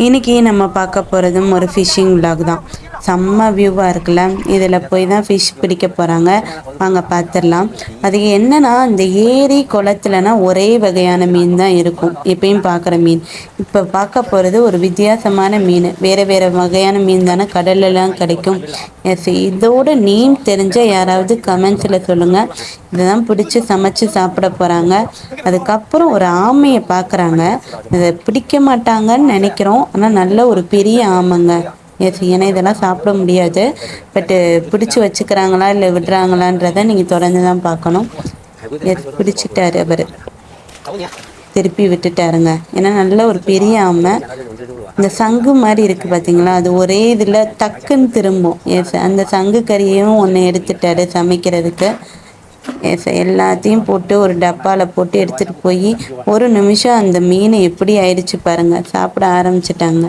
இன்னைக்கு நம்ம பார்க்க போகிறதும் ஒரு ஃபிஷ்ஷிங் vlog தான். செம்ம வியூவாக இருக்குல்ல. இதில் போய் தான் ஃபிஷ் பிடிக்க போகிறாங்க. வாங்க பார்த்துடலாம். அது என்னன்னா, இந்த ஏரி குளத்துலனா ஒரே வகையான மீன் தான் இருக்கும், எப்பயும் பார்க்குற மீன். இப்போ பார்க்க போகிறது ஒரு வித்தியாசமான மீன். வேறு வேறு வகையான மீன் தானே கடல்லலாம் கிடைக்கும். எஸ், இதோட நேம் தெரிஞ்ச யாராவது கமெண்ட்ஸில் சொல்லுங்கள். இதை தான் பிடிச்சி சமைச்சு சாப்பிட போகிறாங்க. அதுக்கப்புறம் ஒரு ஆமையை பார்க்குறாங்க. இதை பிடிக்க மாட்டாங்கன்னு நினைக்கிறோம். ஆனால் நல்ல ஒரு பெரிய ஆமைங்க. எஸ், ஏன்னா இதெல்லாம் சாப்பிட முடியாது. பட்டு பிடிச்சி வச்சுக்கிறாங்களா இல்லை விடுறாங்களான்றதை நீங்கள் தொடர்ந்து தான் பார்க்கணும். எஸ், பிடிச்சிட்டாரு அவர், திருப்பி விட்டுட்டாருங்க. ஏன்னா நல்ல ஒரு பெரிய ஆமை. இந்த சங்கு மாதிரி இருக்குது பார்த்தீங்களா, அது ஒரே இதில் டக்குன்னு திரும்பும். எஸ், அந்த சங்கு கறியையும் ஒன்று எடுத்துட்டாரு சமைக்கிறதுக்கு. எஸ், எல்லாத்தையும் போட்டு ஒரு டப்பாவில் போட்டு எடுத்துகிட்டு போய் ஒரு நிமிஷம் அந்த மீன் எப்படி ஆயிடுச்சு பாருங்கள், சாப்பிட ஆரம்பிச்சிட்டாங்க.